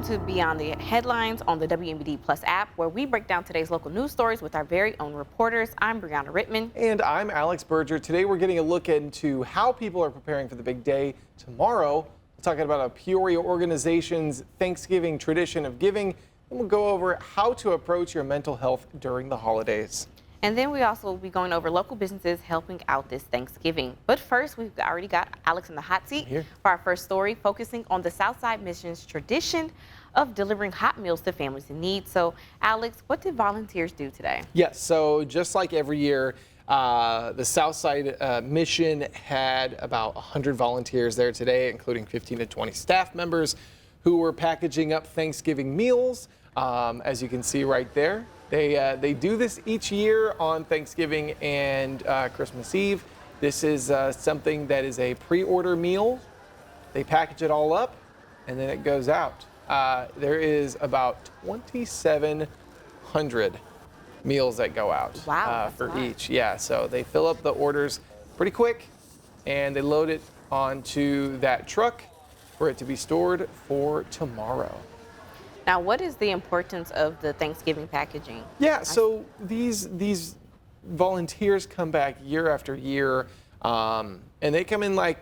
to Beyond the Headlines on the WMBD Plus app, where we break down today's local news stories with our very own reporters. I'm Brianna Rittman. And I'm Alex Berger. Today we're getting a look into how people are preparing for the big day tomorrow. We're talking about a Peoria organization's Thanksgiving tradition of giving, and we'll go over how to approach your mental health during the holidays. And then we also will be going over local businesses helping out this Thanksgiving. But first, we've already got Alex in the hot seat for our first story, focusing on the Southside Mission's tradition of delivering hot meals to families in need. So, Alex, what did volunteers do today? Yes, so just like every year, the Southside Mission had about 100 volunteers there today, including 15 to 20 staff members who were packaging up Thanksgiving meals, as you can see right there. They do this each year on Thanksgiving and Christmas Eve. This is something that is a pre-order meal. They package it all up and then it goes out. There is about 2,700 meals that go out for each. Yeah, so they fill up the orders pretty quick and they load it onto that truck for it to be stored for tomorrow. Now, what is the importance of the Thanksgiving packaging? Yeah, so these volunteers come back year after year, and they come in like,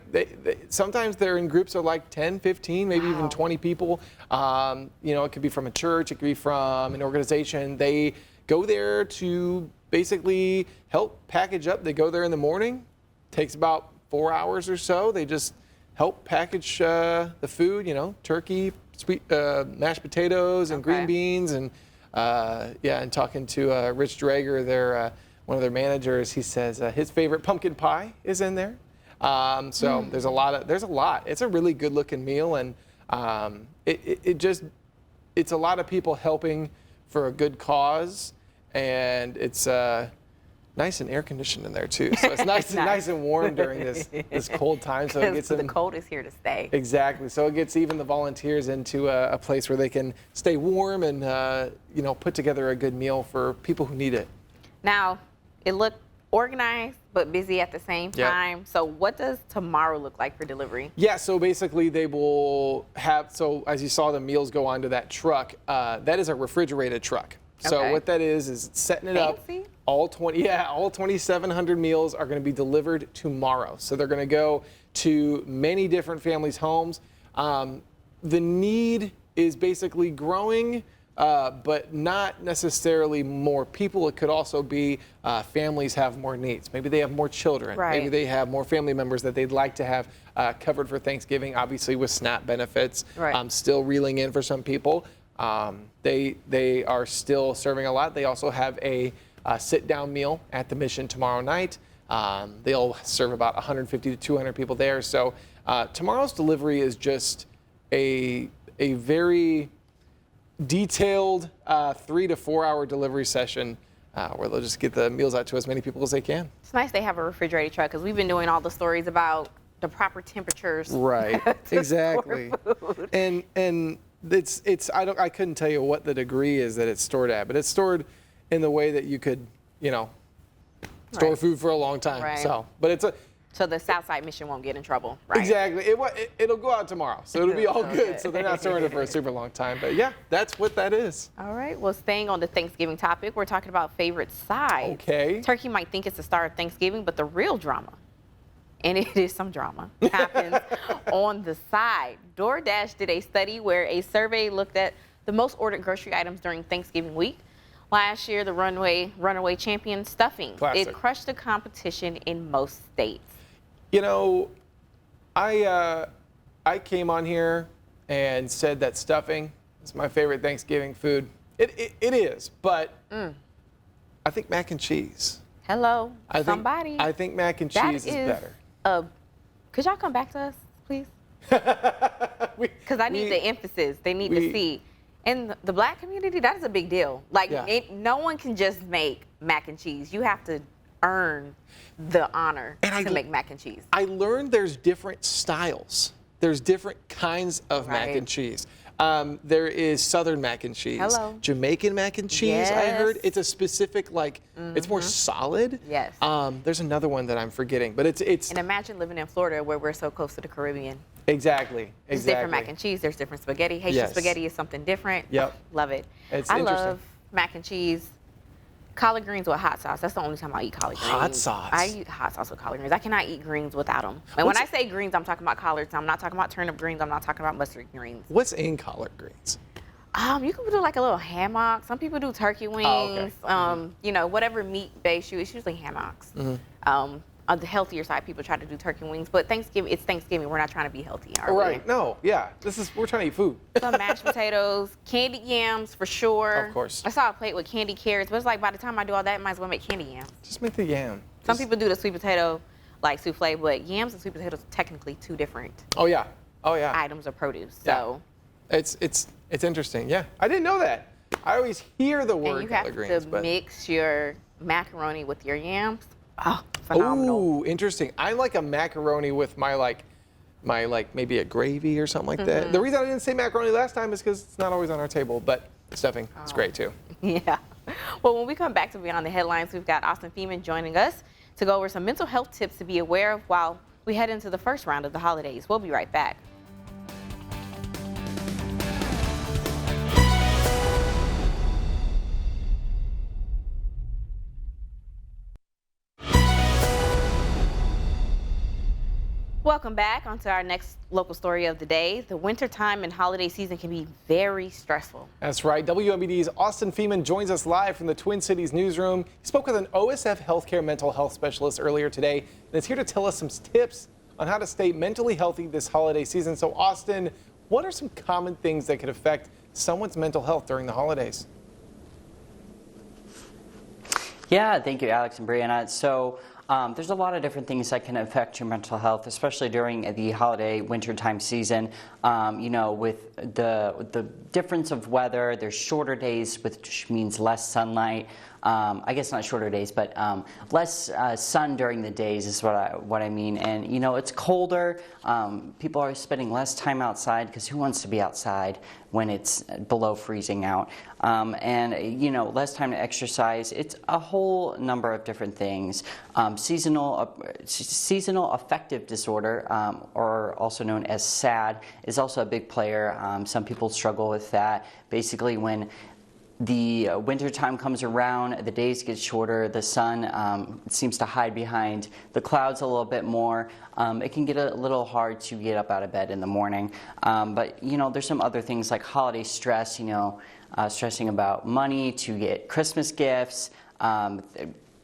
sometimes they're in groups of like 10, 15, maybe even 20 people. You know, it could be from a church, it could be from an organization. They go there to basically help package up. They go there in the morning, takes about 4 hours or so. They just help package the food, you know, turkey, sweet mashed potatoes and green beans, and and talking to Rich Drager, their one of their managers, he says his favorite pumpkin pie is in there. So there's a lot. It's a really good looking meal, and it's a lot of people helping for a good cause, and it's nice and air conditioned in there too, so it's nice and warm during this cold time. So it gets the cold is here to stay. Exactly. So it gets even the volunteers into a place where they can stay warm and put together a good meal for people who need it. Now, it looked organized but busy at the same time. Yep. So what does tomorrow look like for delivery? Yeah. So basically, they will have. So as you saw, the meals go onto that truck. That is a refrigerated truck. So what that is setting it up. All 2,700 meals are going to be delivered tomorrow. So they're going to go to many different families' homes. The need is basically growing, but not necessarily more people. It could also be families have more needs. Maybe they have more children. Right. Maybe they have more family members that they'd like to have covered for Thanksgiving, obviously with SNAP benefits. Right. Still reeling in for some people. They are still serving a lot. They also have a sit-down meal at the Mission tomorrow night. They'll serve about 150 to 200 people there. So tomorrow's delivery is just a very detailed 3 to 4 hour delivery session where they'll just get the meals out to as many people as they can. It's nice they have a refrigerated truck, because we've been doing all the stories about the proper temperatures. Right, exactly. And I couldn't tell you what the degree is that it's stored at, but it's stored in the way that you could, store food for a long time. Right. So the Southside Mission won't get in trouble, right? Exactly. It'll go out tomorrow, so it'll be all good. So they're not storing it for a super long time. But yeah, that's what that is. All right. Well, staying on the Thanksgiving topic, we're talking about favorite sides. Okay. Turkey might think it's the start of Thanksgiving, but the real drama, and it is some drama, happens on the side. DoorDash did a study where a survey looked at the most ordered grocery items during Thanksgiving week. Last year, the runaway champion, stuffing. Classic. It crushed the competition in most states. I came on here and said that stuffing is my favorite Thanksgiving food. It is, but I think mac and cheese. Hello, somebody. I think mac and cheese is better. Could y'all come back to us, please? Because I need the emphasis. They need to see. In the Black community, that is a big deal. No one can just make mac and cheese. You have to earn the honor to make mac and cheese. I learned there's different styles. There's different kinds of mac and cheese. There is Southern mac and cheese. Hello. Jamaican mac and cheese, I heard. It's a specific, it's more solid. Yes. There's another one that I'm forgetting, but it's. And imagine living in Florida where we're so close to the Caribbean. Exactly. There's different mac and cheese. There's different spaghetti. Haitian spaghetti is something different. Yep. Love it. I love mac and cheese. Collard greens with hot sauce. That's the only time I eat collard greens. Hot sauce. I eat hot sauce with collard greens. I cannot eat greens without them. And when I say greens, I'm talking about collards. I'm not talking about turnip greens. I'm not talking about mustard greens. What's in collard greens? You can do like a little hammock. Some people do turkey wings. Oh, okay. You know, whatever meat base you. It's usually hammocks. On the healthier side, people try to do turkey wings, but Thanksgiving, it's Thanksgiving. We're not trying to be healthy, are we? Right. No. Yeah. We're trying to eat food. Some mashed potatoes, candied yams for sure. Of course. I saw a plate with candied carrots, but it's like by the time I do all that, I might as well make candy yams. Just make the yam. Some people do the sweet potato like souffle, but yams and sweet potatoes are technically two different Oh yeah. items of produce. So it's interesting. Yeah. I didn't know that. I always hear the word and you collard have greens, to but mix your macaroni with your yams. Oh, phenomenal. ooh, interesting. I like a macaroni with my maybe a gravy or something like that. The reason I didn't say macaroni last time is because it's not always on our table, but stuffing is great too. Yeah. Well, when we come back to Beyond the Headlines, we've got Austin Feeman joining us to go over some mental health tips to be aware of while we head into the first round of the holidays. We'll be right back. Welcome back onto our next local story of the day. The wintertime and holiday season can be very stressful. That's right. WMBD's Austin Feeman joins us live from the Twin Cities newsroom. He spoke with an OSF healthcare mental health specialist earlier today and is here to tell us some tips on how to stay mentally healthy this holiday season. So Austin, what are some common things that could affect someone's mental health during the holidays? Yeah, thank you, Alex and Brianna. So there's a lot of different things that can affect your mental health, especially during the holiday wintertime season. You know, with the difference of weather, there's shorter days, which means less sunlight. I guess not shorter days, but less sun during the days is what I mean. And you know, it's colder. People are spending less time outside because who wants to be outside when it's below freezing out? And you know, less time to exercise. It's a whole number of different things. Seasonal affective disorder, or also known as SAD, is also a big player. Some people struggle with that. Basically, when the winter time comes around, the days get shorter, the sun seems to hide behind the clouds a little bit more. It can get a little hard to get up out of bed in the morning. But you know, there's some other things like holiday stress, you know, stressing about money to get Christmas gifts,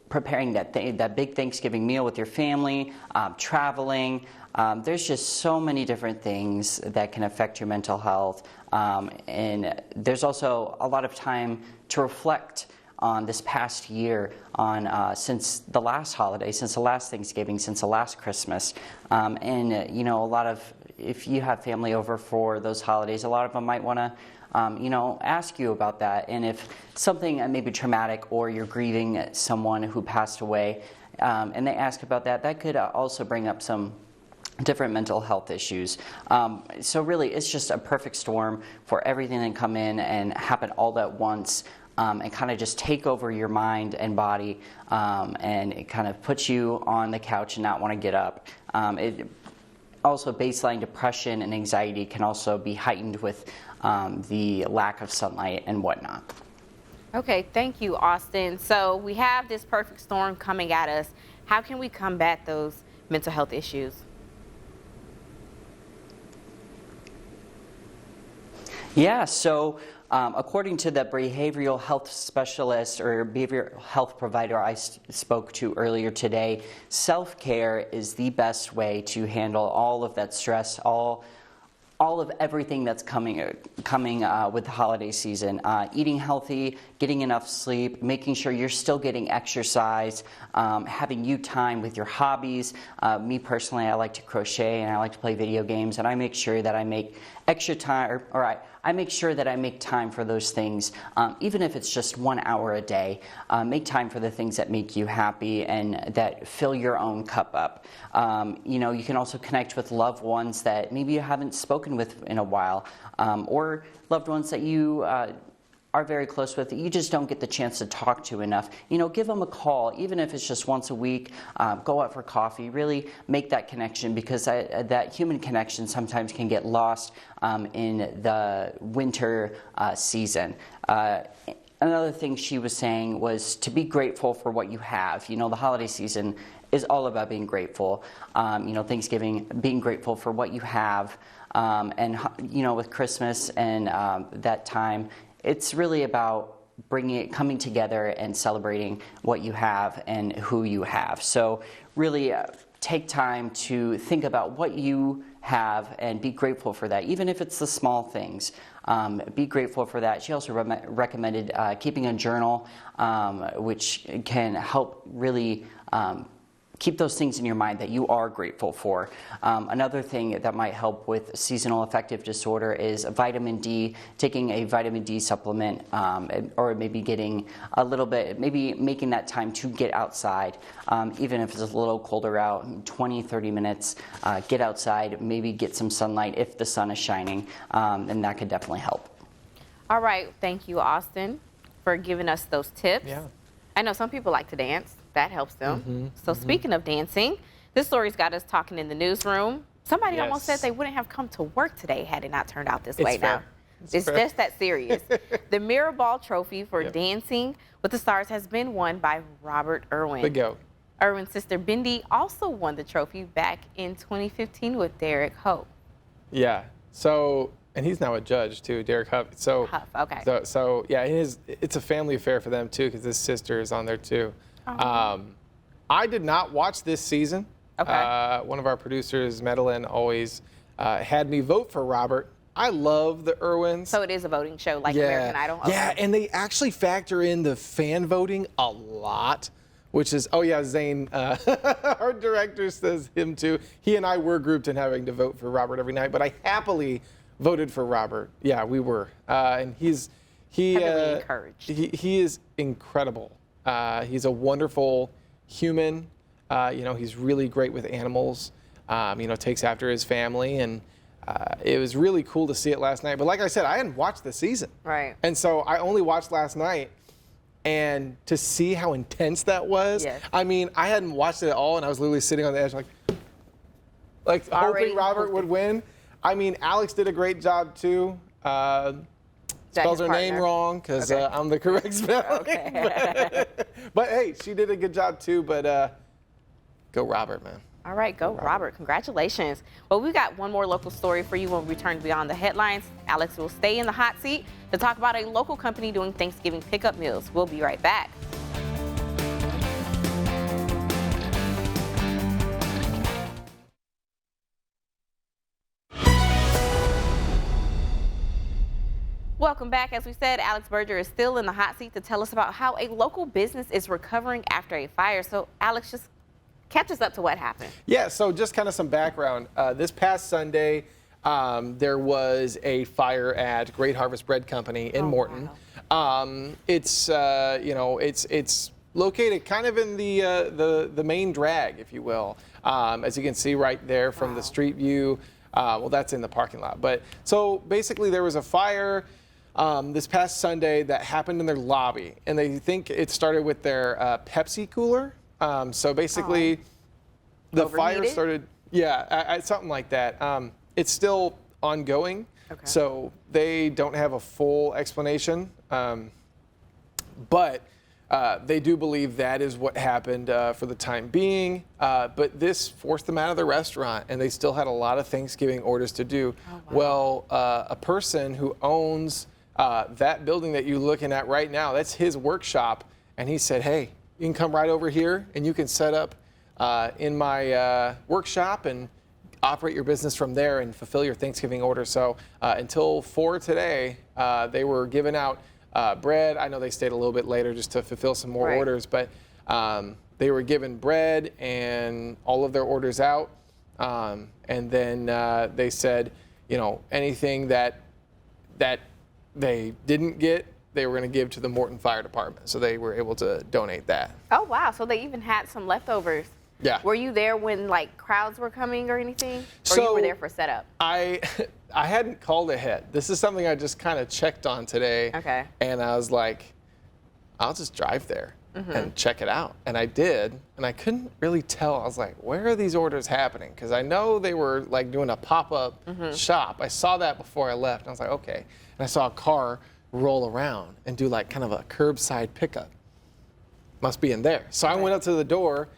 preparing that big Thanksgiving meal with your family, traveling. There's just so many different things that can affect your mental health. And there's also a lot of time to reflect on this past year, on since the last holiday, since the last Thanksgiving, since the last Christmas. And you know, if you have family over for those holidays, a lot of them might want to you know, ask you about that. And if something may be traumatic, or you're grieving someone who passed away, and they ask about that, that could also bring up some different mental health issues. So really, it's just a perfect storm for everything that come in and happen all at once, and kind of just take over your mind and body, and it kind of puts you on the couch and not want to get up. Also, baseline depression and anxiety can also be heightened with the lack of sunlight and whatnot. Okay, thank you, Austin. So we have this perfect storm coming at us. How can we combat those mental health issues? Yeah, so according to the behavioral health specialist or behavioral health provider I spoke to earlier today, self-care is the best way to handle all of that stress, all of everything that's coming with the holiday season. Eating healthy, getting enough sleep, making sure you're still getting exercise, having you time with your hobbies. Me personally, I like to crochet and I like to play video games, and I make sure that I make extra time, I make sure that I make time for those things, even if it's just 1 hour a day. Make time for the things that make you happy and that fill your own cup up. You know, you can also connect with loved ones that maybe you haven't spoken with in a while, or loved ones that you are very close with, you just don't get the chance to talk to enough. Give them a call, even if it's just once a week. Go out for coffee. Really make that connection, because that human connection sometimes can get lost in the winter season. Another thing she was saying was to be grateful for what you have. The holiday season is all about being grateful. Thanksgiving, being grateful for what you have. And with Christmas and that time, it's really about coming together and celebrating what you have and who you have. So really take time to think about what you have and be grateful for that, even if it's the small things. Be grateful for that. She also recommended keeping a journal, which can help really keep those things in your mind that you are grateful for. Another thing that might help with seasonal affective disorder is vitamin D, taking a vitamin D supplement, or maybe getting a little bit, maybe making that time to get outside, even if it's a little colder out, 20, 30 minutes, get outside, maybe get some sunlight if the sun is shining, and that could definitely help. All right, thank you, Austin, for giving us those tips. Yeah. I know some people like to dance. That helps them. So speaking of dancing, this story's got us talking in the newsroom. Somebody almost said they wouldn't have come to work today had it not turned out this way. Now, it's just that serious. The Mirror Ball Trophy for Dancing with the Stars has been won by Robert Irwin. The GOAT. Irwin's sister Bindi also won the trophy back in 2015 with Derek Hope. Yeah. So, and he's now a judge too, Derek Huff. So, Huff, okay. So yeah, it's a family affair for them too, because his sister is on there too. I did not watch this season. Okay. One of our producers, Madeline, always had me vote for Robert. I love the Irwins. So it is a voting show like American Idol? Okay. Yeah, and they actually factor in the fan voting a lot, which is, Zane, our director, says him too. He and I were grouped in having to vote for Robert every night, but I happily voted for Robert. Yeah, we were. And heavily encouraged. He is incredible. He's a wonderful human. He's really great with animals. Takes after his family, and it was really cool to see it last night. But like I said, I hadn't watched the season. Right. And so I only watched last night, and to see how intense that was, I mean, I hadn't watched it at all, and I was literally sitting on the edge like hoping Robert would win. I mean, Alex did a great job too. Spells her name wrong because I'm the correct spelling. Okay. But hey, she did a good job too. But go Robert, man. All right, go Robert. Congratulations. Well, we got one more local story for you when we return Beyond the Headlines. Alex will stay in the hot seat to talk about a local company doing Thanksgiving pickup meals. We'll be right back. Welcome back. As we said, Alex Berger is still in the hot seat to tell us about how a local business is recovering after a fire. So, Alex, just catch us up to what happened. Yeah, so just kind of some background. This past Sunday, there was a fire at Great Harvest Bread Company in Morton. Wow. It's located kind of in the main drag, if you will. As you can see right there from the street view. Well, that's in the parking lot. But so basically, there was a fire this past Sunday that happened in their lobby, and they think it started with their Pepsi cooler. So basically, the fire started, something like that. It's still ongoing, so they don't have a full explanation. But they do believe that is what happened for the time being. But this forced them out of the restaurant, and they still had a lot of Thanksgiving orders to do. Well, a person who owns that building that you're looking at right now, that's his workshop, and he said, hey, you can come right over here, and you can set up in my workshop and operate your business from there and fulfill your Thanksgiving order. So until 4 today, they were giving out bread. I know they stayed a little bit later just to fulfill some more orders, but they were giving bread and all of their orders out. And then they said, anything that they didn't get, they were going to give to the Morton Fire Department. So they were able to donate that. Oh, wow. So they even had some leftovers. Yeah. Were you there when crowds were coming or anything? Or you were there for setup? I hadn't called ahead. This is something I just kind of checked on today. Okay. And I was like, I'll just drive there and check it out. And I did, and I couldn't really tell. I was like, where are these orders happening? Because I know they were like doing a pop-up shop. I saw that before I left. And I was like, okay. And I saw a car roll around and do like kind of a curbside pickup. Must be in there. So I went up to the door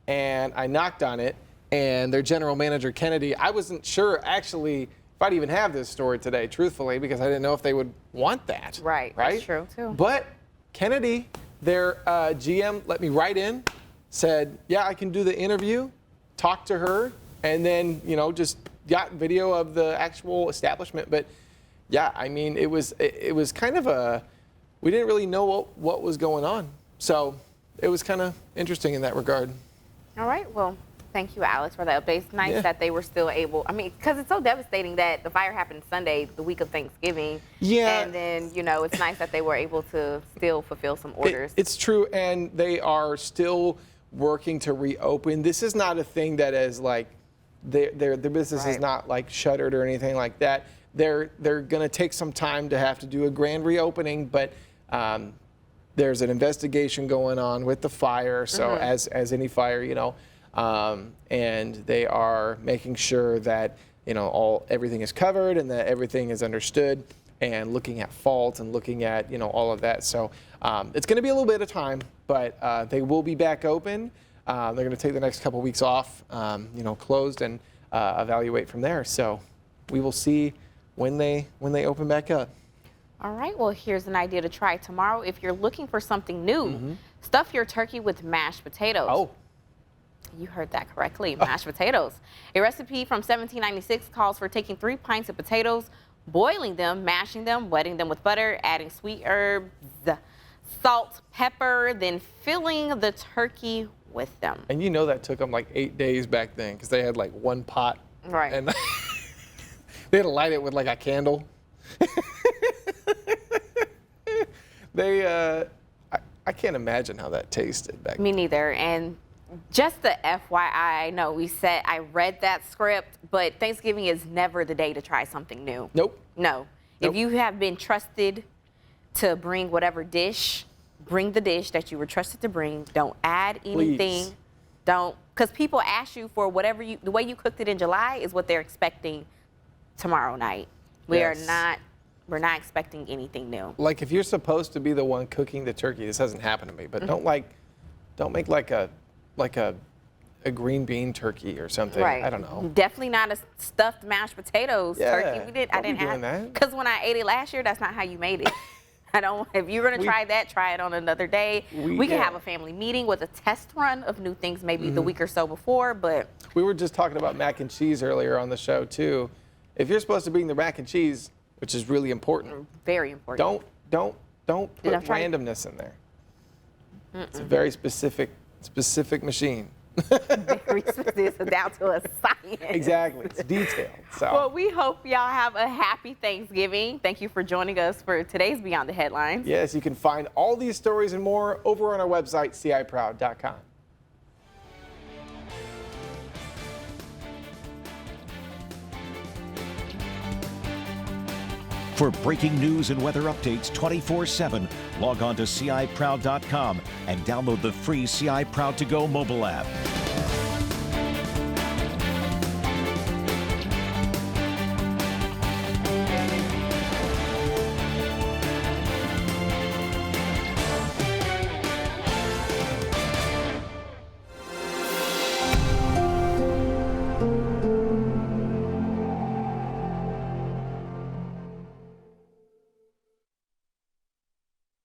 and I knocked on it, and their general manager, Kennedy, I wasn't sure actually if I'd even have this story today, truthfully, because I didn't know if they would want that. Right. That's true, too. But Kennedy, their GM, let me right in, said, yeah, I can do the interview, talk to her, and then, just got video of the actual establishment. But yeah, I mean, it was kind of we didn't really know what was going on. So it was kind of interesting in that regard. All right. Well, thank you, Alex, for the updates. It's nice that they were still able. I mean, because it's so devastating that the fire happened Sunday, the week of Thanksgiving. Yeah. And then, it's nice that they were able to still fulfill some orders. It's true, and they are still working to reopen. This is not a thing that is like their business is not like shuttered or anything like that. They're going to take some time to have to do a grand reopening, but there's an investigation going on with the fire. So as any fire, and they are making sure that everything is covered and that everything is understood, and looking at fault and looking at all of that. So it's going to be a little bit of time, but they will be back open. They're going to take the next couple weeks off, closed, and evaluate from there. So we will see when they open back up. All right, well, here's an idea to try tomorrow. If you're looking for something new, stuff your turkey with mashed potatoes. Oh. You heard that correctly, mashed potatoes. A recipe from 1796 calls for taking 3 pints of potatoes, boiling them, mashing them, wetting them with butter, adding sweet herbs, salt, pepper, then filling the turkey with them. And that took them like 8 days back then, because they had like one pot. Right. And they had to light it with like a candle. I can't imagine how that tasted back then. Me neither. And just the FYI, I know I read that script, but Thanksgiving is never the day to try something new. Nope. No. If you have been trusted to bring whatever dish, bring the dish that you were trusted to bring. Don't add anything. Please. Because people ask you for whatever the way you cooked it in July is what they're expecting tomorrow night. We're not expecting anything new. Like, if you're supposed to be the one cooking the turkey, this hasn't happened to me, but don't make like a green bean turkey or something. Right. I don't know. Definitely not a stuffed mashed potatoes turkey. I didn't have that. Because when I ate it last year, that's not how you made it. If you're gonna try that, try it on another day. We can have a family meeting with a test run of new things maybe the week or so before, but. We were just talking about mac and cheese earlier on the show too. If you're supposed to bring the mac and cheese, which is really important. Very important. Don't put randomness in there. It's a very specific machine. Very specific, down to a science. Exactly, it's detailed. So. Well, we hope y'all have a happy Thanksgiving. Thank you for joining us for today's Beyond the Headlines. Yes, you can find all these stories and more over on our website, ciproud.com. For breaking news and weather updates 24/7, log on to ciproud.com and download the free CI Proud to Go mobile app.